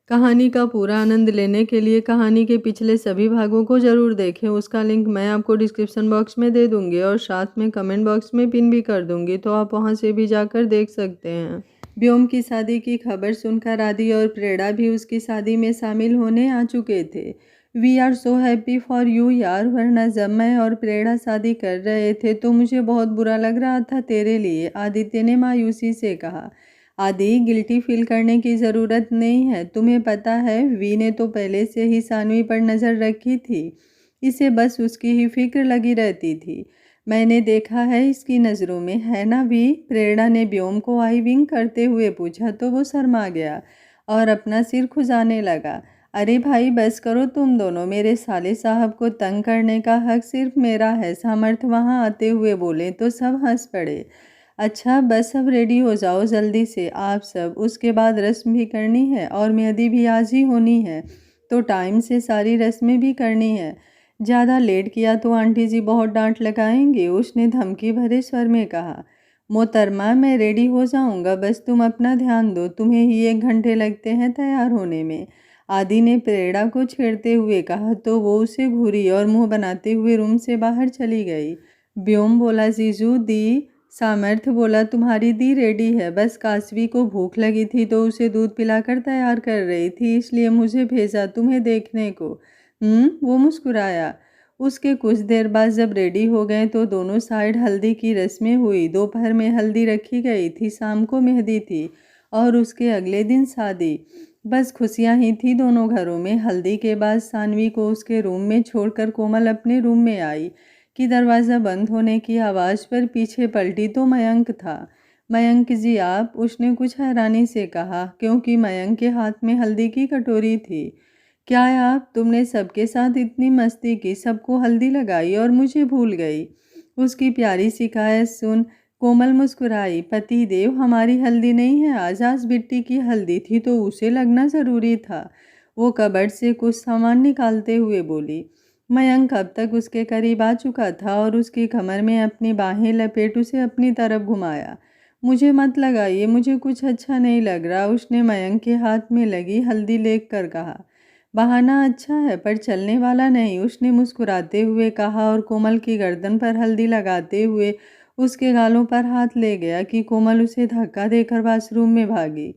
कहानी का पूरा आनंद लेने के लिए कहानी के पिछले सभी भागों को ज़रूर देखें। उसका लिंक मैं आपको डिस्क्रिप्शन बॉक्स में दे दूँगी और साथ में कमेंट बॉक्स में पिन भी कर दूँगी, तो आप वहाँ से भी जाकर देख सकते हैं। व्योम की शादी की खबर सुनकर आदि और प्रेरणा भी उसकी शादी में शामिल होने आ चुके थे। We are so happy for you यार, वरना जब मैं और प्रेरणा शादी कर रहे थे तो मुझे बहुत बुरा लग रहा था तेरे लिए, आदित्य ने मायूसी से कहा। आदि, गिल्टी फील करने की ज़रूरत नहीं है। तुम्हें पता है वी ने तो पहले से ही सानवी पर नज़र रखी थी। इसे बस उसकी ही फिक्र लगी रहती थी। मैंने देखा है इसकी नज़रों में, है ना वी? प्रेरणा ने व्योम को आई विंग करते हुए पूछा तो वो शर्मा गया और अपना सिर खुजाने लगा। अरे भाई बस करो तुम दोनों, मेरे साले साहब को तंग करने का हक सिर्फ मेरा है, सामर्थ वहाँ आते हुए बोले तो सब हंस पड़े। अच्छा बस अब रेडी हो जाओ जल्दी से आप सब, उसके बाद रस्म भी करनी है और मेहंदी भी आज ही होनी है, तो टाइम से सारी रस्में भी करनी है। ज़्यादा लेट किया तो आंटी जी बहुत डांट लगाएंगे, उसने धमकी भरे स्वर में कहा। मोहतरमा, मैं रेडी हो जाऊंगा, बस तुम अपना ध्यान दो, तुम्हें ही 1 घंटे लगते हैं तैयार होने में, आदि ने प्रेरणा को छेड़ते हुए कहा तो वो उसे घूरी और मुंह बनाते हुए रूम से बाहर चली गई। व्योम बोला, जीजू दी। सामर्थ्य बोला, तुम्हारी दी रेडी है, बस काशवी को भूख लगी थी तो उसे दूध पिलाकर तैयार कर रही थी, इसलिए मुझे भेजा तुम्हें देखने को। वो मुस्कुराया। उसके कुछ देर बाद जब रेडी हो गए तो दोनों साइड हल्दी की रस्में हुई। दोपहर में हल्दी रखी गई थी, शाम को मेहंदी थी और उसके अगले दिन शादी। बस खुशियां ही थी दोनों घरों में। हल्दी के बाद सानवी को उसके रूम में छोड़कर कोमल अपने रूम में आई कि दरवाज़ा बंद होने की आवाज़ पर पीछे पलटी तो मयंक था। मयंक जी आप, उसने कुछ हैरानी से कहा, क्योंकि मयंक के हाथ में हल्दी की कटोरी थी। क्या आप, तुमने सबके साथ इतनी मस्ती की, सबको हल्दी लगाई और मुझे भूल गई। उसकी प्यारी शिकायत सुन कोमल मुस्कुराई। पति देव, हमारी हल्दी नहीं है आज बिट्टी की हल्दी थी तो उसे लगना ज़रूरी था। वो कबर्ड से कुछ सामान निकालते हुए बोली। मयंक अब तक उसके करीब आ चुका था और उसकी कमर में अपनी बाहें लपेट उसे अपनी तरफ घुमाया। मुझे मत लगाइए, मुझे कुछ अच्छा नहीं लग रहा, उसने मयंक के हाथ में लगी हल्दी लेकर कर कहा। बहाना अच्छा है पर चलने वाला नहीं, उसने मुस्कुराते हुए कहा और कोमल की गर्दन पर हल्दी लगाते हुए उसके गालों पर हाथ ले गया कि कोमल उसे धक्का देकर वॉशरूम में भागी।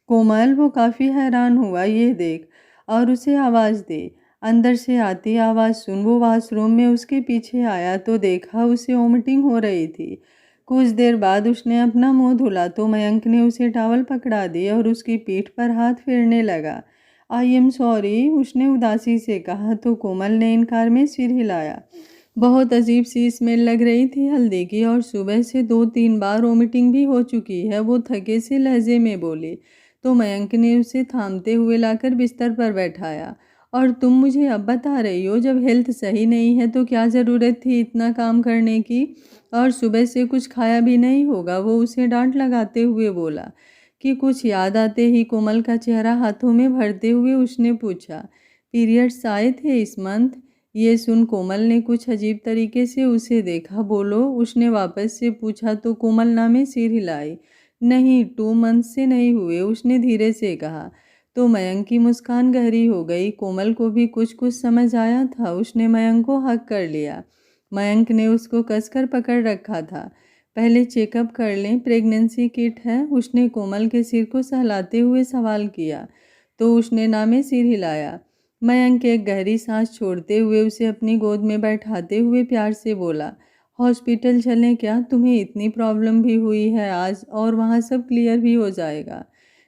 कोमल, वो काफ़ी हैरान हुआ ये देख और उसे आवाज़ दे। अंदर से आती आवाज़ सुन वो वॉशरूम में उसके पीछे आया तो देखा उसे वोमिटिंग हो रही थी। कुछ देर बाद उसने अपना मुंह धुला तो मयंक ने उसे टॉवल पकड़ा दी और उसकी पीठ पर हाथ फेरने लगा। आई एम सॉरी, उसने उदासी से कहा तो कोमल ने इनकार में सिर हिलाया। बहुत अजीब सी स्मेल लग रही थी हल्दी की और सुबह से 2-3 बार वोमिटिंग भी हो चुकी है, वो थके से लहजे में बोली। तो मयंक ने उसे थामते हुए लाकर बिस्तर पर बैठाया। और तुम मुझे अब बता रही हो जब हेल्थ सही नहीं है तो क्या ज़रूरत थी इतना काम करने की, और सुबह से कुछ खाया भी नहीं होगा, वो उसे डांट लगाते हुए बोला। कि कुछ याद आते ही कोमल का चेहरा हाथों में भरते हुए उसने पूछा, पीरियड्स आए थे इस मंथ? ये सुन कोमल ने कुछ अजीब तरीके से उसे देखा। बोलो, उसने वापस से पूछा तो कोमल नामे सिर हिलाई। नहीं, 2 मंथ से नहीं हुए, उसने धीरे से कहा। तो मयंक की मुस्कान गहरी हो गई। कोमल को भी कुछ कुछ समझ आया था। उसने मयंक को हक कर लिया। मयंक ने उसको कसकर पकड़ रखा था। पहले चेकअप कर लें, प्रेगनेंसी किट है, उसने कोमल के सिर को सहलाते हुए सवाल किया। तो उसने नामे सिर हिलाया। मयंक एक गहरी सांस छोड़ते हुए उसे अपनी गोद में बैठाते हुए प्यार से बोला, हॉस्पिटल चलें क्या? तुम्हें इतनी प्रॉब्लम भी हुई है आज, और वहाँ सब क्लियर भी हो जाएगा।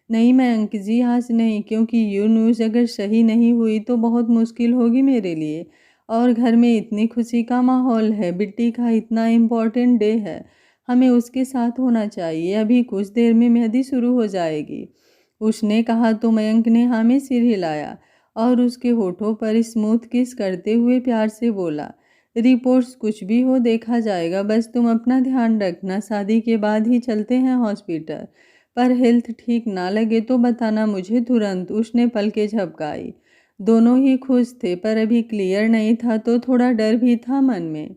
नहीं मयंक जी, आज नहीं, क्योंकि ये न्यूज़ अगर सही नहीं हुई तो बहुत मुश्किल होगी मेरे लिए, और घर में इतनी खुशी का माहौल है, बिट्टी का इतना इम्पोर्टेंट डे है, हमें उसके साथ होना चाहिए। अभी कुछ देर में मेहंदी शुरू हो जाएगी, उसने कहा तो मयंक ने हाँ में सिर हिलाया और उसके होठों पर स्मूथ किस करते हुए प्यार से बोला, रिपोर्ट्स कुछ भी हो देखा जाएगा, बस तुम अपना ध्यान रखना, शादी के बाद ही चलते हैं हॉस्पिटल, पर हेल्थ ठीक ना लगे तो बताना मुझे तुरंत, उसने पलकें झपकाई। दोनों ही खुश थे पर अभी क्लियर नहीं था तो थोड़ा डर भी था मन में।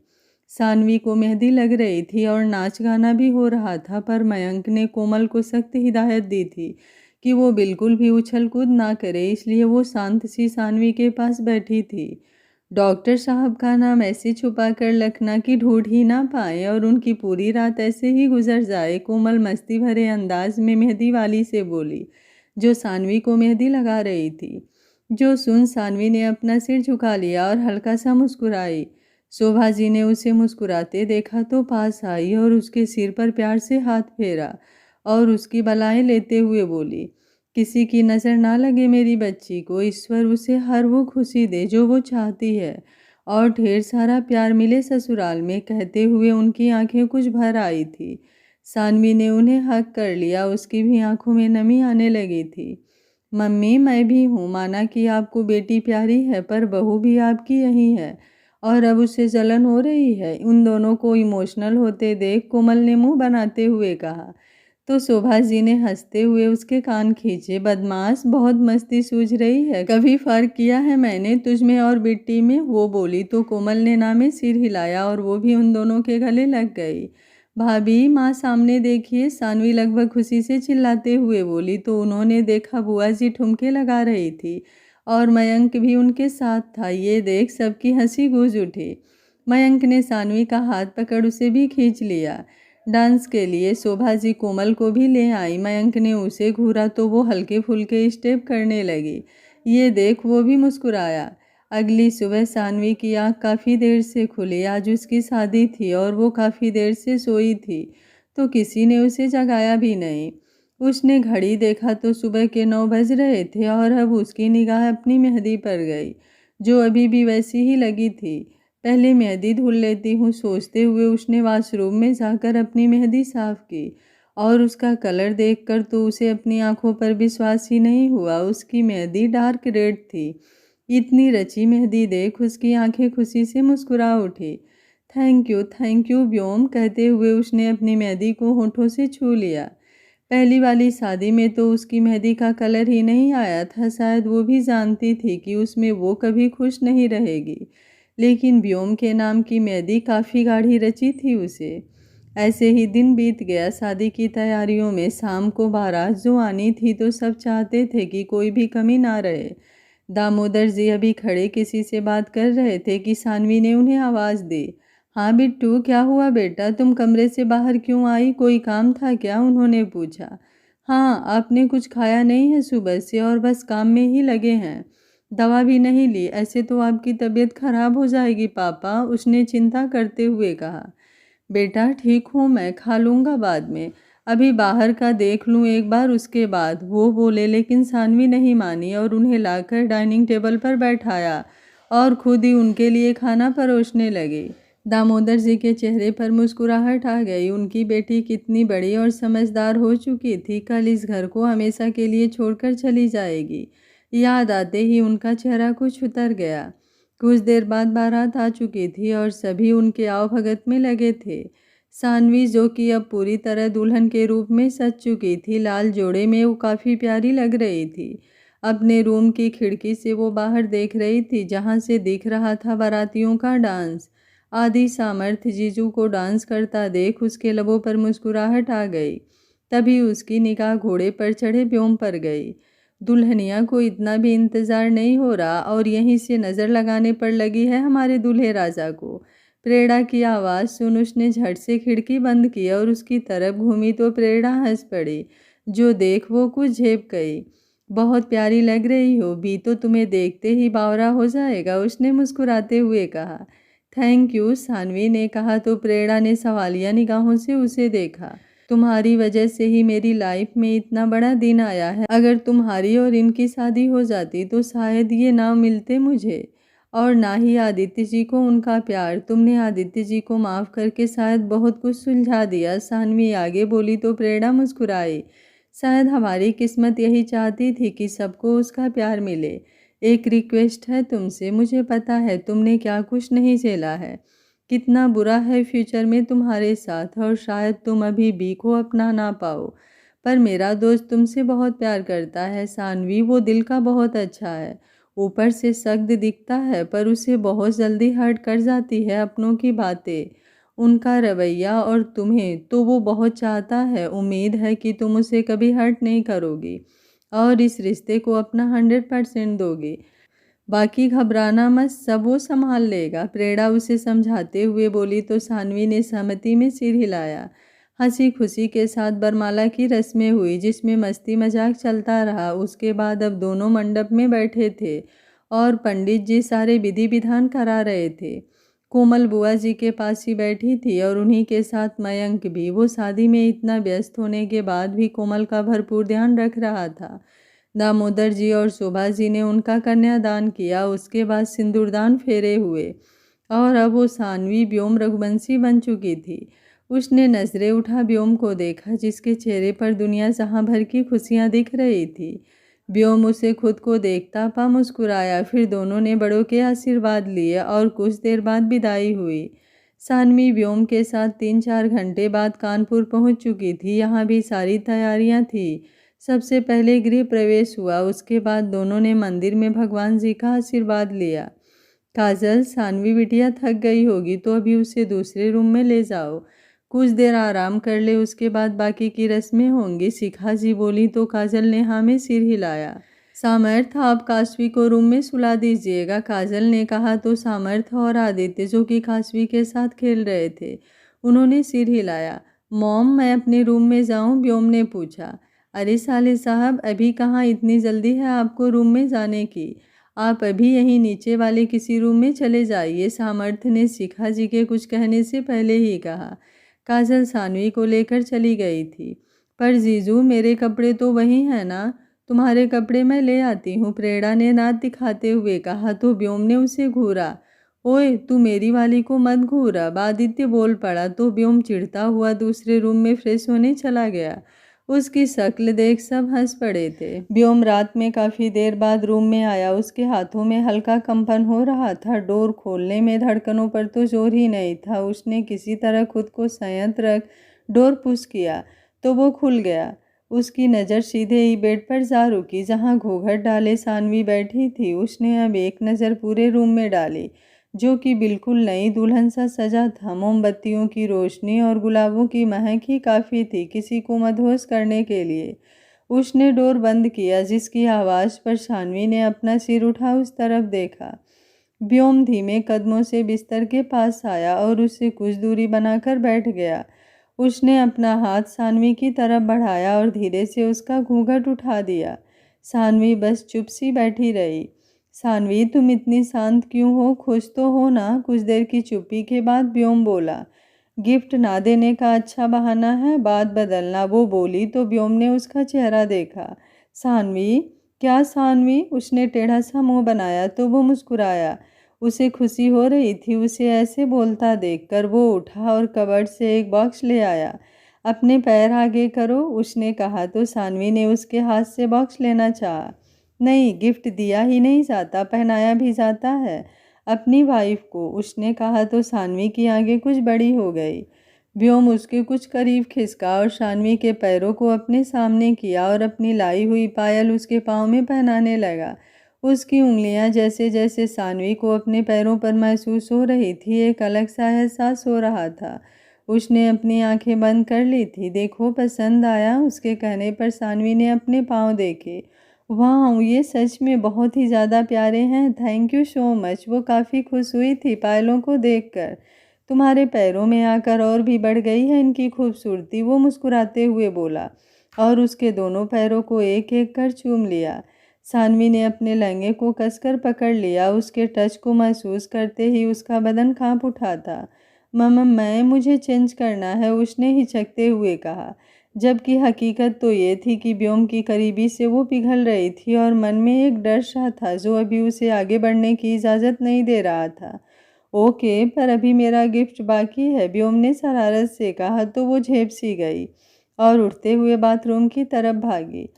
सानवी को मेहंदी लग रही थी और नाच गाना भी हो रहा था, पर मयंक ने कोमल को सख्त हिदायत दी थी कि वो बिल्कुल भी उछल कूद ना करे, इसलिए वो शांत सी सानवी के पास बैठी थी। डॉक्टर साहब का नाम ऐसे छुपा कर रखना कि ढूंढ ही ना पाए और उनकी पूरी रात ऐसे ही गुजर जाए, कोमल मस्ती भरे अंदाज में मेहंदी वाली से बोली, जो सानवी को मेहंदी लगा रही थी। जो सुन सानवी ने अपना सिर झुका लिया और हल्का सा मुस्कुराई। शोभा जी ने उसे मुस्कुराते देखा तो पास आई और उसके सिर पर प्यार से हाथ फेरा और उसकी बलाएं लेते हुए बोली, किसी की नज़र ना लगे मेरी बच्ची को, ईश्वर उसे हर वो खुशी दे जो वो चाहती है और ढेर सारा प्यार मिले ससुराल में। कहते हुए उनकी आंखें कुछ भर आई थी। सानवी ने उन्हें हक कर लिया, उसकी भी आंखों में नमी आने लगी थी। मम्मी मैं भी हूँ, माना कि आपको बेटी प्यारी है पर बहू भी आपकी यही है और अब उससे जलन हो रही है। उन दोनों को इमोशनल होते देख कोमल ने मुंह बनाते हुए कहा। तो शोभा जी ने हंसते हुए उसके कान खींचे, बदमाश बहुत मस्ती सूझ रही है, कभी फर्क किया है मैंने तुझ में और बिट्टी में, वो बोली तो कोमल ने ना में सिर हिलाया और वो भी उन दोनों के गले लग गई। भाभी माँ सामने देखिए, सानवी लगभग खुशी से चिल्लाते हुए बोली तो उन्होंने देखा बुआ जी ठुमके लगा रही थी और मयंक भी उनके साथ था। ये देख सबकी हंसी गूंज उठी। मयंक ने सानवी का हाथ पकड़ उसे भी खींच लिया। डांस के लिए शोभा जी कोमल को भी ले आई। मयंक ने उसे घूरा तो वो हल्के फुल्के स्टेप करने लगी। ये देख वो भी मुस्कुराया। अगली सुबह सानवी की आंख काफ़ी देर से खुली। आज उसकी शादी थी और वो काफ़ी देर से सोई थी तो किसी ने उसे जगाया भी नहीं। उसने घड़ी देखा तो सुबह के 9 बज रहे थे और अब उसकी निगाह अपनी मेहंदी पर गई, जो अभी भी वैसी ही लगी थी। पहले मेहंदी धुल लेती हूँ, सोचते हुए उसने वॉशरूम में जाकर अपनी मेहंदी साफ की और उसका कलर देखकर तो उसे अपनी आंखों पर विश्वास ही नहीं हुआ। उसकी मेहंदी डार्क रेड थी। इतनी रची मेहंदी देख उसकी आंखें खुशी से मुस्कुरा उठी। थैंक यू व्योम, कहते हुए उसने अपनी मेहंदी को होठों से छू लिया। पहली वाली शादी में तो उसकी मेहंदी का कलर ही नहीं आया था, शायद वो भी जानती थी कि उसमें वो कभी खुश नहीं रहेगी, लेकिन व्योम के नाम की मेहंदी काफ़ी गाढ़ी रची थी उसे। ऐसे ही दिन बीत गया शादी की तैयारियों में। शाम को बारात जो आनी थी तो सब चाहते थे कि कोई भी कमी ना रहे। दामोदर जी अभी खड़े किसी से बात कर रहे थे कि सानवी ने उन्हें आवाज़ दी। हाँ बिट्टू, क्या हुआ बेटा, तुम कमरे से बाहर क्यों आई, कोई काम था क्या, उन्होंने पूछा। हाँ, आपने कुछ खाया नहीं है सुबह से और बस काम में ही लगे हैं, दवा भी नहीं ली, ऐसे तो आपकी तबीयत खराब हो जाएगी पापा, उसने चिंता करते हुए कहा। बेटा ठीक हूँ मैं, खा लूँगा बाद में, अभी बाहर का देख लूँ एक बार उसके बाद, वो बोले। लेकिन सानवी नहीं मानी और उन्हें लाकर डाइनिंग टेबल पर बैठाया और खुद ही उनके लिए खाना परोसने लगी। दामोदर जी के चेहरे पर मुस्कुराहट आ गई। उनकी बेटी कितनी बड़ी और समझदार हो चुकी थी, कल इस घर को हमेशा के लिए छोड़कर चली जाएगी। याद आते ही उनका चेहरा कुछ उतर गया। कुछ देर बाद बारात आ चुकी थी और सभी उनके आवभगत में लगे थे। सानवी, जो कि अब पूरी तरह दुल्हन के रूप में सज चुकी थी, लाल जोड़े में वो काफ़ी प्यारी लग रही थी। अपने रूम की खिड़की से वो बाहर देख रही थी, जहाँ से दिख रहा था बारातियों का डांस। आदि सामर्थ्य जीजू को डांस करता देख उसके लबों पर मुस्कुराहट आ गई। तभी उसकी निगाह घोड़े पर चढ़े व्योम पर गई। दुल्हनिया को इतना भी इंतज़ार नहीं हो रहा और यहीं से नज़र लगाने पर लगी है हमारे दूल्हे राजा को। प्रेरणा की आवाज़ सुन उसने झट से खिड़की बंद की और उसकी तरफ घूमी तो प्रेरणा हंस पड़ी, जो देख वो कुछ झेप गई। बहुत प्यारी लग रही हो, भी तो तुम्हें देखते ही बावरा हो जाएगा, उसने मुस्कुराते हुए कहा। थैंक यू, सानवी ने कहा तो प्रेरणा ने सवालिया निगाहों से उसे देखा। तुम्हारी वजह से ही मेरी लाइफ में इतना बड़ा दिन आया है, अगर तुम्हारी और इनकी शादी हो जाती तो शायद ये ना मिलते मुझे, और ना ही आदित्य जी को उनका प्यार। तुमने आदित्य जी को माफ़ करके शायद बहुत कुछ सुलझा दिया, सानवी आगे बोली तो प्रेरणा मुस्कुराई। शायद हमारी किस्मत यही चाहती थी कि सबको उसका प्यार मिले। एक रिक्वेस्ट है तुमसे, मुझे पता है तुमने क्या कुछ नहीं झेला है, कितना बुरा है फ्यूचर में तुम्हारे साथ, और शायद तुम अभी बी को अपना ना पाओ, पर मेरा दोस्त तुमसे बहुत प्यार करता है सानवी, वो दिल का बहुत अच्छा है, ऊपर से सख्त दिखता है पर उसे बहुत जल्दी हर्ट कर जाती है अपनों की बातें, उनका रवैया, और तुम्हें तो वो बहुत चाहता है, उम्मीद है कि तुम उसे कभी हर्ट नहीं करोगी। और इस रिश्ते को अपना 100% दोगे। बाकी घबराना मत, सब वो संभाल लेगा। प्रेरणा उसे समझाते हुए बोली तो सानवी ने सहमति में सिर हिलाया। हंसी खुशी के साथ बरमाला की रस्में हुई, जिसमें मस्ती मजाक चलता रहा। उसके बाद अब दोनों मंडप में बैठे थे और पंडित जी सारे विधि विधान करा रहे थे। कोमल बुआ जी के पास ही बैठी थी और उन्हीं के साथ मयंक भी। वो शादी में इतना व्यस्त होने के बाद भी कोमल का भरपूर ध्यान रख रहा था। दामोदर जी और शोभा जी ने उनका कन्यादान किया, उसके बाद सिंदूरदान फेरे हुए और अब वो सानवी व्योम रघुवंशी बन चुकी थी। उसने नजरें उठा व्योम को देखा, जिसके चेहरे पर दुनिया जहां भर की खुशियां दिख रही थी। व्योम उसे खुद को देखता पा मुस्कुराया। फिर दोनों ने बड़ों के आशीर्वाद लिए और कुछ देर बाद विदाई हुई। सानवी व्योम के साथ 3-4 घंटे बाद कानपुर पहुंच चुकी थी। यहाँ भी सारी तैयारियां थी। सबसे पहले गृह प्रवेश हुआ, उसके बाद दोनों ने मंदिर में भगवान जी का आशीर्वाद लिया। काजल, सानवी बिटिया थक गई होगी तो अभी उसे दूसरे रूम में ले जाओ, कुछ देर आराम कर ले, उसके बाद बाकी की रस्में होंगी, शिखा जी बोली तो काजल ने हाँ में सिर हिलाया। सामर्थ, आप काशवी को रूम में सुला दीजिएगा, काजल ने कहा तो सामर्थ और आदित्य, जो कि काशवी के साथ खेल रहे थे, उन्होंने सिर हिलाया। मॉम, मैं अपने रूम में जाऊं? व्योम ने पूछा। अरे साले साहब, अभी कहाँ इतनी जल्दी है आपको रूम में जाने की? आप अभी यहीं नीचे वाले किसी रूम में चले जाइए, सामर्थ ने शिखा जी के कुछ कहने से पहले ही कहा। काजल सानवी को लेकर चली गई थी। पर जीजू, मेरे कपड़े तो वही हैं ना, तुम्हारे कपड़े मैं ले आती हूँ, प्रेरणा ने दांत दिखाते हुए कहा तो व्योम ने उसे घूरा। ओए, तू मेरी वाली को मत घूरा, आदित्य बोल पड़ा तो व्योम चिढ़ता हुआ दूसरे रूम में फ्रेश होने चला गया। उसकी शक्ल देख सब हंस पड़े थे। व्योम रात में काफी देर बाद रूम में आया। उसके हाथों में हल्का कंपन हो रहा था। डोर खोलने में धड़कनों पर तो जोर ही नहीं था। उसने किसी तरह खुद को संयत रख डोर पुश किया तो वो खुल गया। उसकी नज़र सीधे ही बेड पर जा रुकी, जहां घूंघट डाले सानवी बैठी थी। उसने अब एक नज़र पूरे रूम में डाली, जो कि बिल्कुल नई दुल्हन सा सजा था। मोमबत्तियों की रोशनी और गुलाबों की महक ही काफ़ी थी किसी को मदहोश करने के लिए। उसने डोर बंद किया, जिसकी आवाज़ पर सानवी ने अपना सिर उठा उस तरफ देखा। व्योम धीमे कदमों से बिस्तर के पास आया और उससे कुछ दूरी बनाकर बैठ गया। उसने अपना हाथ सानवी की तरफ बढ़ाया और धीरे से उसका घूंघट उठा दिया। सानवी बस चुप सी बैठी रही। सानवी, तुम इतनी शांत क्यों हो? खुश तो हो ना? कुछ देर की चुप्पी के बाद व्योम बोला। गिफ्ट ना देने का अच्छा बहाना है बात बदलना, वो बोली तो व्योम ने उसका चेहरा देखा। सानवी, क्या सानवी? उसने टेढ़ा सा मुंह बनाया तो वो मुस्कुराया। उसे खुशी हो रही थी उसे ऐसे बोलता देखकर। वो उठा और कबर्ड से एक बॉक्स ले आया। अपने पैर आगे करो, उसने कहा तो सानवी ने उसके हाथ से बॉक्स लेना चाहा। नहीं, गिफ्ट दिया ही नहीं जाता, पहनाया भी जाता है अपनी वाइफ को, उसने कहा तो सानवी की आंखें कुछ बड़ी हो गई। व्योम उसके कुछ करीब खिसका और सानवी के पैरों को अपने सामने किया और अपनी लाई हुई पायल उसके पाँव में पहनाने लगा। उसकी उंगलियां जैसे जैसे सानवी को अपने पैरों पर महसूस हो रही थी, एक अलग सा एहसास हो रहा था। उसने अपनी आंखें बंद कर ली थी। देखो, पसंद आया? उसके कहने पर सानवी ने अपने पाँव देखे। वाह, ये सच में बहुत ही ज़्यादा प्यारे हैं, थैंक यू सो मच। वो काफ़ी खुश हुई थी पायलों को देखकर। तुम्हारे पैरों में आकर और भी बढ़ गई है इनकी खूबसूरती, वो मुस्कुराते हुए बोला और उसके दोनों पैरों को एक एक कर चूम लिया। सानवी ने अपने लहंगे को कसकर पकड़ लिया। उसके टच को महसूस करते ही उसका बदन कांप उठा था। मम्मा, मुझे चेंज करना है, उसने हिचकते हुए कहा, जबकि हकीकत तो ये थी कि व्योम की करीबी से वो पिघल रही थी और मन में एक डर सा था जो अभी उसे आगे बढ़ने की इजाज़त नहीं दे रहा था। ओके, पर अभी मेरा गिफ्ट बाकी है, व्योम ने शरारत से कहा तो वो झेप सी गई और उठते हुए बाथरूम की तरफ भागी।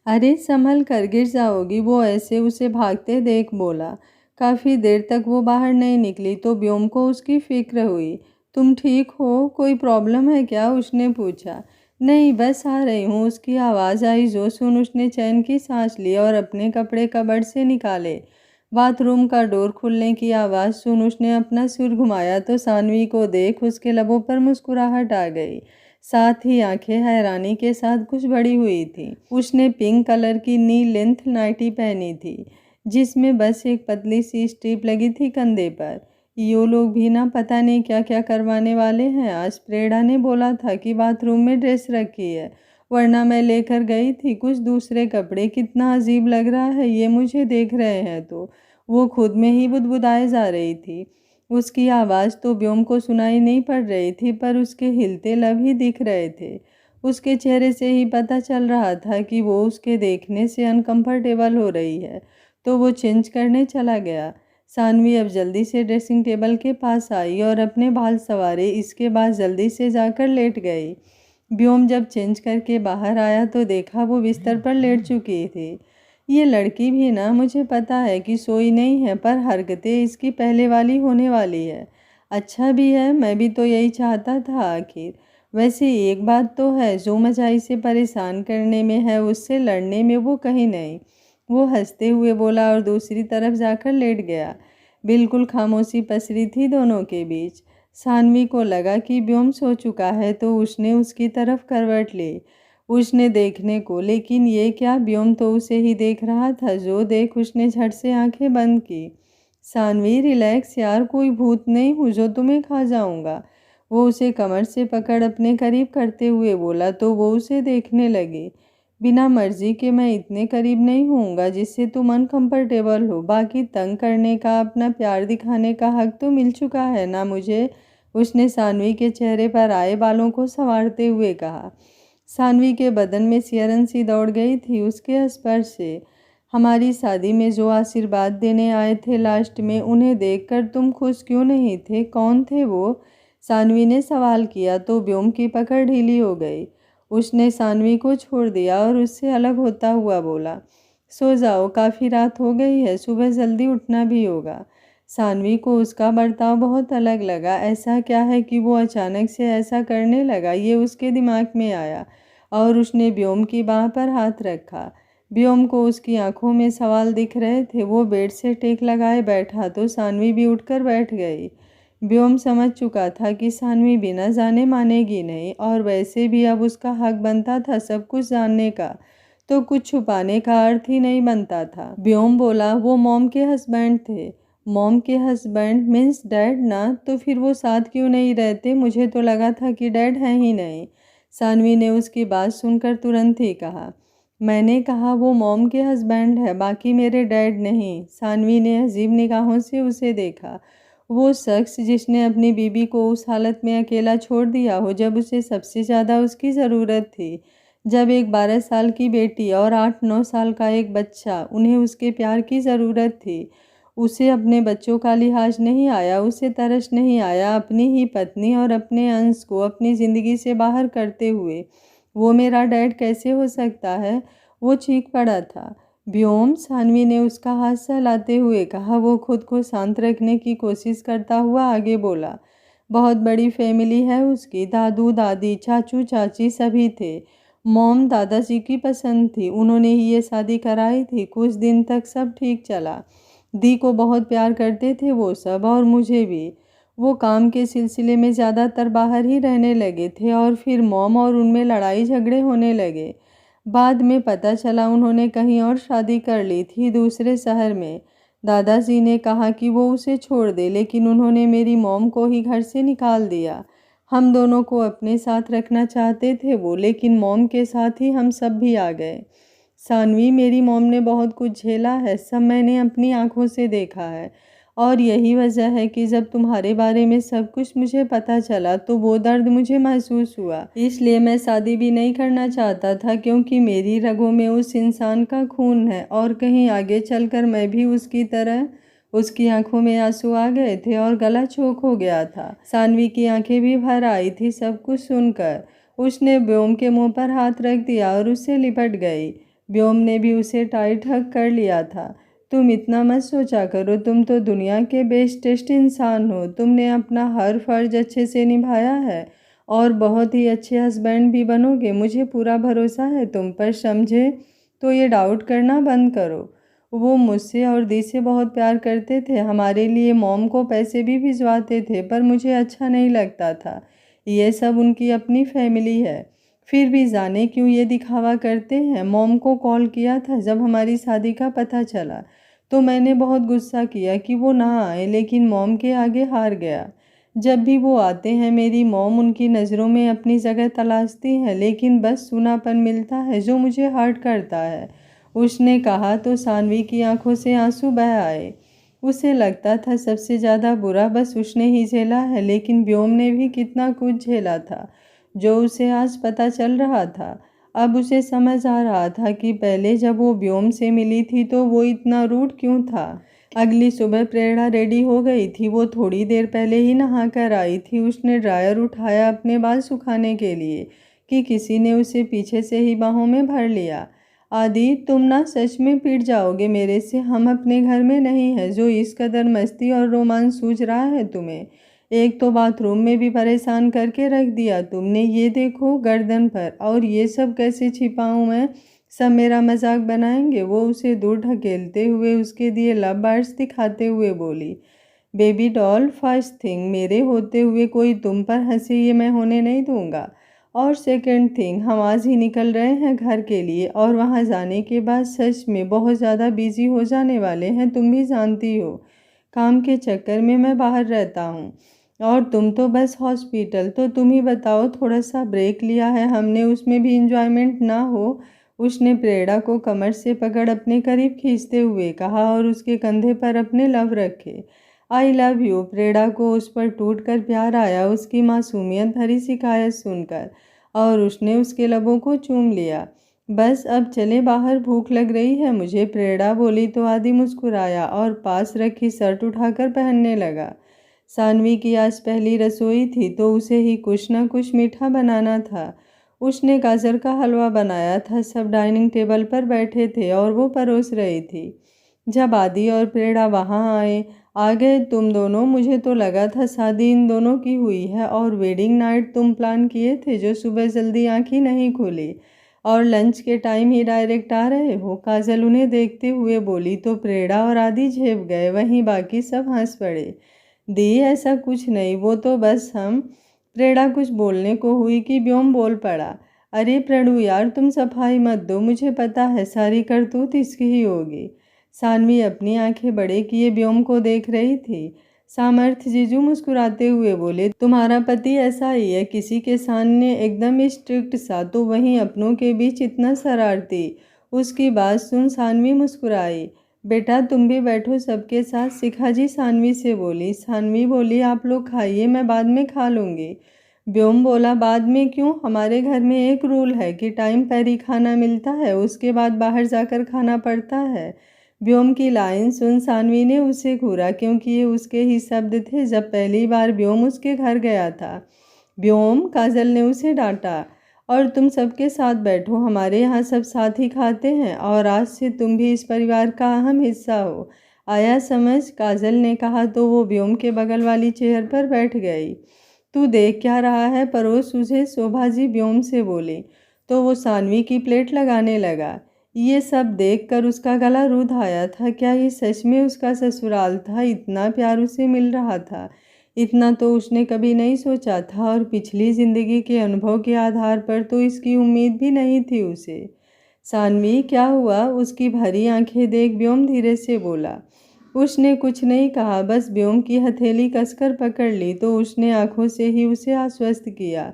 अरे संभल कर, गिर जाओगी, वो ऐसे उसे भागते देख बोला। काफ़ी देर तक वो बाहर नहीं निकली तो व्योम को उसकी फिक्र हुई। तुम ठीक हो? कोई प्रॉब्लम है क्या? उसने पूछा। नहीं, बस आ रही हूँ, उसकी आवाज़ आई जो सुन उसने चैन की सांस ली और अपने कपड़े कबर्ड से निकाले। बाथरूम का डोर खुलने की आवाज़ सुन उसने अपना सिर घुमाया तो सानवी को देख उसके लबों पर मुस्कुराहट आ गई। साथ ही आंखें हैरानी के साथ कुछ बड़ी हुई थी। उसने पिंक कलर की नी लेंथ नाइटी पहनी थी, जिसमें बस एक पतली सी स्ट्रिप लगी थी कंधे पर। यो लोग भी ना पता नहीं क्या क्या करवाने वाले हैं। आज प्रेरणा ने बोला था कि बाथरूम में ड्रेस रखी है, वरना मैं लेकर गई थी कुछ दूसरे कपड़े। कितना अजीब लग रहा है ये मुझे देख रहे हैं तो। वो खुद में ही बुदबुदाए जा रही थी। उसकी आवाज़ तो व्योम को सुनाई नहीं पड़ रही थी, पर उसके हिलते लब ही दिख रहे थे। उसके चेहरे से ही पता चल रहा था कि वो उसके देखने से अनकंफर्टेबल हो रही है, तो वो चेंज करने चला गया। सानवी अब जल्दी से ड्रेसिंग टेबल के पास आई और अपने बाल संवारे। इसके बाद जल्दी से जाकर लेट गई। व्योम जब चेंज करके बाहर आया तो देखा वो बिस्तर पर लेट चुकी थी। ये लड़की भी ना, मुझे पता है कि सोई नहीं है, पर हरकतें इसकी पहले वाली होने वाली है। अच्छा भी है, मैं भी तो यही चाहता था आखिर। वैसे एक बात तो है, जो मजा इसे परेशान करने में है, उससे लड़ने में वो कहीं नहीं। वो हंसते हुए बोला और दूसरी तरफ जाकर लेट गया। बिल्कुल खामोशी पसरी थी दोनों के बीच। सानवी को लगा कि व्योम सो चुका है, तो उसने उसकी तरफ करवट ली। उसने देखने को, लेकिन ये क्या, व्योम तो उसे ही देख रहा था। जो देख उसने झट से आंखें बंद की। सानवी रिलैक्स यार, कोई भूत नहीं हूँ जो तुम्हें खा जाऊंगा। वो उसे कमर से पकड़ अपने करीब करते हुए बोला, तो वो उसे देखने लगी। बिना मर्जी के मैं इतने करीब नहीं होऊंगा जिससे तुम अनकंफर्टेबल हो। बाकी तंग करने का, अपना प्यार दिखाने का हक तो मिल चुका है ना मुझे। उसने सानवी के चेहरे पर आए बालों को संवारते हुए कहा। सानवी के बदन में सिहरन सी दौड़ गई थी उसके स्पर्श से। हमारी शादी में जो आशीर्वाद देने आए थे लास्ट में, उन्हें देखकर तुम खुश क्यों नहीं थे? कौन थे वो? सानवी ने सवाल किया तो व्योम की पकड़ ढीली हो गई। उसने सानवी को छोड़ दिया और उससे अलग होता हुआ बोला, सो जाओ, काफ़ी रात हो गई है, सुबह जल्दी उठना भी होगा। सानवी को उसका बर्ताव बहुत अलग लगा। ऐसा क्या है कि वो अचानक से ऐसा करने लगा, ये उसके दिमाग में आया और उसने व्योम की बाह पर हाथ रखा। व्योम को उसकी आंखों में सवाल दिख रहे थे। वो बेड से टेक लगाए बैठा तो सानवी भी उठकर बैठ गई। व्योम समझ चुका था कि सानवी बिना जाने मानेगी नहीं, और वैसे भी अब उसका हक बनता था सब कुछ जानने का, तो कुछ छुपाने का अर्थ ही नहीं बनता था। व्योम बोला, वो मॉम के हस्बैंड थे। मॉम के हस्बैंड मीन्स डैड ना? तो फिर वो साथ क्यों नहीं रहते? मुझे तो लगा था कि डैड है ही नहीं। सानवी ने उसकी बात सुनकर तुरंत ही कहा, मैंने कहा वो मॉम के हस्बैंड है, बाकी मेरे डैड नहीं। सानवी ने अजीब निगाहों से उसे देखा। वो शख्स जिसने अपनी बीबी को उस हालत में अकेला छोड़ दिया हो जब उसे सबसे ज़्यादा उसकी ज़रूरत थी। जब एक 12 साल की बेटी और 8-9 साल का एक बच्चा, उन्हें उसके प्यार की ज़रूरत थी। उसे अपने बच्चों का लिहाज नहीं आया, उसे तरस नहीं आया अपनी ही पत्नी और अपने अंश को अपनी ज़िंदगी से बाहर करते हुए। वो मेरा डैड कैसे हो सकता है? वो चीख पड़ा था। व्योम, सानवी ने उसका हाथ सहलाते हुए कहा। वो खुद को शांत रखने की कोशिश करता हुआ आगे बोला, बहुत बड़ी फैमिली है उसकी, दादू दादी चाचू चाची सभी थे। मॉम दादाजी की पसंद थी, उन्होंने ही ये शादी कराई थी। कुछ दिन तक सब ठीक चला। दी को बहुत प्यार करते थे वो सब, और मुझे भी। वो काम के सिलसिले में ज़्यादातर बाहर ही रहने लगे थे, और फिर मॉम और उनमें लड़ाई झगड़े होने लगे। बाद में पता चला उन्होंने कहीं और शादी कर ली थी, दूसरे शहर में। दादाजी ने कहा कि वो उसे छोड़ दे, लेकिन उन्होंने मेरी मॉम को ही घर से निकाल दिया। हम दोनों को अपने साथ रखना चाहते थे वो, लेकिन मॉम के साथ ही हम सब भी आ गए। सानवी, मेरी मॉम ने बहुत कुछ झेला है, सब मैंने अपनी आंखों से देखा है, और यही वजह है कि जब तुम्हारे बारे में सब कुछ मुझे पता चला तो वो दर्द मुझे महसूस हुआ। इसलिए मैं शादी भी नहीं करना चाहता था, क्योंकि मेरी रगों में उस इंसान का खून है, और कहीं आगे चलकर मैं भी उसकी तरह। उसकी आंखों में आंसू आ गए थे और गला चोक हो गया था। सानवी की आंखें भी भर आई थी सब कुछ सुनकर। उसने व्योम के मुंह पर हाथ रख दिया और उससे लिपट गई। व्योम ने भी उसे टाइट हग कर लिया था। तुम इतना मत सोचा करो, तुम तो दुनिया के बेस्टेस्ट इंसान हो। तुमने अपना हर फर्ज अच्छे से निभाया है और बहुत ही अच्छे हस्बैंड भी बनोगे। मुझे पूरा भरोसा है तुम पर। समझे? तो ये डाउट करना बंद करो। वो मुझसे और दी से बहुत प्यार करते थे, हमारे लिए मॉम को पैसे भी भिजवाते थे, पर मुझे अच्छा नहीं लगता था। ये सब उनकी अपनी फैमिली है। फिर भी जाने क्यों ये दिखावा करते हैं। मॉम को कॉल किया था जब हमारी शादी का पता चला, तो मैंने बहुत गुस्सा किया कि वो ना आए, लेकिन मॉम के आगे हार गया। जब भी वो आते हैं मेरी मॉम उनकी नज़रों में अपनी जगह तलाशती है, लेकिन बस सूनापन मिलता है जो मुझे हर्ट करता है। उसने कहा तो सानवी की आंखों से आंसू बह आए। उसे लगता था सबसे ज़्यादा बुरा बस उसने ही झेला है, लेकिन व्योम ने भी कितना कुछ झेला था जो उसे आज पता चल रहा था। अब उसे समझ आ रहा था कि पहले जब वो व्योम से मिली थी तो वो इतना रूड क्यों था। अगली सुबह प्रेरणा रेडी हो गई थी। वो थोड़ी देर पहले ही नहा कर आई थी। उसने ड्रायर उठाया अपने बाल सुखाने के लिए कि किसी ने उसे पीछे से ही बाहों में भर लिया। आदि, तुम ना सच में पिट जाओगे मेरे से। हम अपने घर में नहीं है जो इस कदर मस्ती और रोमांस सूझ रहा है तुम्हें। एक तो बाथरूम में भी परेशान करके रख दिया तुमने। ये देखो गर्दन पर, और ये सब कैसे छिपाऊं मैं। सब मेरा मजाक बनाएंगे। वो उसे दूर ढकेलते हुए उसके दिए लव बर्ड्स दिखाते हुए बोली, बेबी डॉल, फर्स्ट थिंग, मेरे होते हुए कोई तुम पर हंसे ये मैं होने नहीं दूंगा। और सेकंड थिंग, हम आज ही निकल रहे हैं घर के लिए, और वहाँ जाने के बाद सच में बहुत ज़्यादा बिजी हो जाने वाले हैं। तुम भी जानती हो काम के चक्कर में मैं बाहर रहता हूँ, और तुम तो बस हॉस्पिटल। तो तुम ही बताओ, थोड़ा सा ब्रेक लिया है हमने, उसमें भी इंजॉयमेंट ना हो। उसने प्रेरणा को कमर से पकड़ अपने करीब खींचते हुए कहा और उसके कंधे पर अपने लव रखे। I love you. प्रेरणा को उस पर टूट कर प्यार आया उसकी मासूमियत भरी शिकायत सुनकर, और उसने उसके लबों को चूम लिया। बस अब चले बाहर, भूख लग रही है मुझे, प्रेरणा बोली तो आदि मुस्कुराया और पास रखी शर्ट उठाकर पहनने लगा। सानवी की आज पहली रसोई थी तो उसे ही कुछ न कुछ मीठा बनाना था। उसने गाजर का हलवा बनाया था। सब डाइनिंग टेबल पर बैठे थे और वो परोस रही थी। जब आदि और प्रेरणा वहाँ आ गए तुम दोनों, मुझे तो लगा था शादी इन दोनों की हुई है, और वेडिंग नाइट तुम प्लान किए थे जो सुबह जल्दी आंख ही नहीं खोली, और लंच के टाइम ही डायरेक्ट आ रहे हो। काजल उन्हें देखते हुए बोली तो प्रेरणा और आदि झेप गए, वहीं बाकी सब हंस पड़े। दी, ऐसा कुछ नहीं, वो तो बस हम। प्रेरणा कुछ बोलने को हुई कि व्योम बोल पड़ा, अरे प्रणु यार, तुम सफाई मत दो, मुझे पता है सारी करतूत इसकी ही होगी। सानवी अपनी आंखें बड़े किए व्योम को देख रही थी। सामर्थ्य जीजू मुस्कुराते हुए बोले, तुम्हारा पति ऐसा ही है, किसी के सामने एकदम स्ट्रिक्ट सा, तो वहीं अपनों के बीच इतना शरारती। उसकी बात सुन सानवी मुस्कुराई। बेटा तुम भी बैठो सबके साथ, शिखा जी सानवी से बोली। सानवी बोली, आप लोग खाइए, मैं बाद में खा लूँगी। व्योम बोला, बाद में क्यों, हमारे घर में एक रूल है कि टाइम पर ही खाना मिलता है, उसके बाद बाहर जाकर खाना पड़ता है। व्योम की लाइन सुन सानवी ने उसे घूरा, क्योंकि ये उसके ही शब्द थे जब पहली बार व्योम उसके घर गया था। व्योम, काजल ने उसे डांटा, और तुम सबके साथ बैठो, हमारे यहाँ सब साथ ही खाते हैं, और आज से तुम भी इस परिवार का अहम हिस्सा हो। आया समझ, काजल ने कहा तो वो व्योम के बगल वाली चेयर पर बैठ गई। तू देख क्या रहा है, परोस उसे, शोभा जी व्योम से बोली, तो वो सानवी की प्लेट लगाने लगा। ये सब देखकर उसका गला रूंध आया था। क्या ये सच में उसका ससुराल था। इतना प्यार उसे मिल रहा था, इतना तो उसने कभी नहीं सोचा था, और पिछली जिंदगी के अनुभव के आधार पर तो इसकी उम्मीद भी नहीं थी उसे। सानवी, क्या हुआ, उसकी भरी आंखें देख व्योम धीरे से बोला। उसने कुछ नहीं कहा, बस व्योम की हथेली कसकर पकड़ ली, तो उसने आंखों से ही उसे आश्वस्त किया।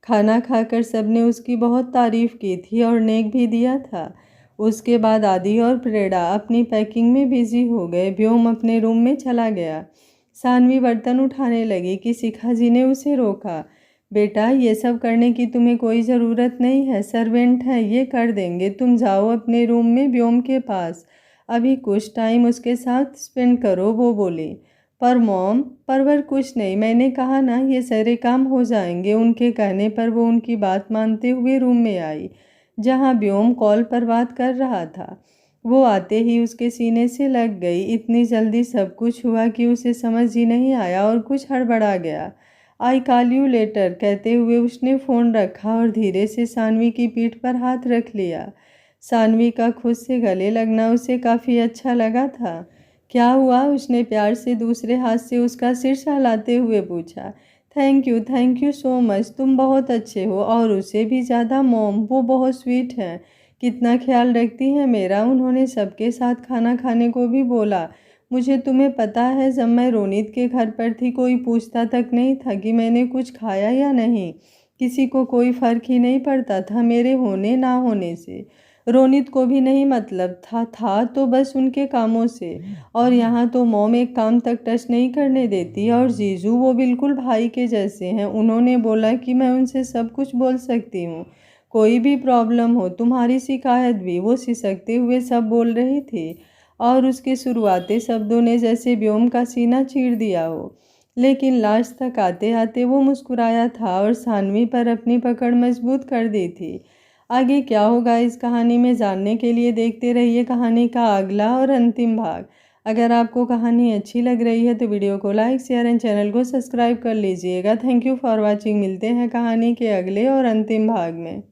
खाना खाकर सबने उसकी बहुत तारीफ की थी और नेक भी दिया था। उसके बाद आदि और प्रेरणा अपनी पैकिंग में बिजी हो गए। व्योम अपने रूम में चला गया। सानवी बर्तन उठाने लगी कि शिखा जी ने उसे रोका। बेटा, ये सब करने की तुम्हें कोई ज़रूरत नहीं है, सर्वेंट है, ये कर देंगे, तुम जाओ अपने रूम में व्योम के पास, अभी कुछ टाइम उसके साथ स्पेंड करो, वो बोली। पर मॉम, परवर कुछ नहीं, मैंने कहा ना ये सारे काम हो जाएंगे। उनके कहने पर वो उनकी बात मानते हुए रूम में आई, जहाँ व्योम कॉल पर बात कर रहा था। वो आते ही उसके सीने से लग गई। इतनी जल्दी सब कुछ हुआ कि उसे समझ ही नहीं आया और कुछ हड़बड़ा गया। आई कॉल यू लेटर कहते हुए उसने फ़ोन रखा और धीरे से सानवी की पीठ पर हाथ रख लिया। सानवी का खुद से गले लगना उसे काफ़ी अच्छा लगा था। क्या हुआ, उसने प्यार से दूसरे हाथ से उसका सिर सहलाते हुए पूछा। थैंक यू सो मच, तुम बहुत अच्छे हो। और उससे भी ज़्यादा मॉम, वो बहुत स्वीट हैं, कितना ख्याल रखती हैं मेरा। उन्होंने सबके साथ खाना खाने को भी बोला। मुझे तुम्हें पता है, जब मैं रोनित के घर पर थी कोई पूछता तक नहीं था कि मैंने कुछ खाया या नहीं। किसी को कोई फ़र्क ही नहीं पड़ता था मेरे होने ना होने से। रोनित को भी नहीं मतलब था तो बस उनके कामों से। और यहाँ तो मॉम एक काम तक टच नहीं करने देती। और जीजू वो बिल्कुल भाई के जैसे हैं। उन्होंने बोला कि मैं उनसे सब कुछ बोल सकती हूँ, कोई भी प्रॉब्लम हो। तुम्हारी शिकायत भी, वो सिसकते हुए सब बोल रही थी। और उसके शुरुआती शब्दों ने जैसे व्योम का सीना चीर दिया हो। लेकिन लास्ट तक आते आते वो मुस्कुराया था और सानवी पर अपनी पकड़ मजबूत कर दी थी। आगे क्या होगा इस कहानी में जानने के लिए देखते रहिए कहानी का अगला और अंतिम भाग। अगर आपको कहानी अच्छी लग रही है तो वीडियो को लाइक शेयर एंड चैनल को सब्सक्राइब कर लीजिएगा। Thank you for watching. मिलते हैं कहानी के अगले और अंतिम भाग में।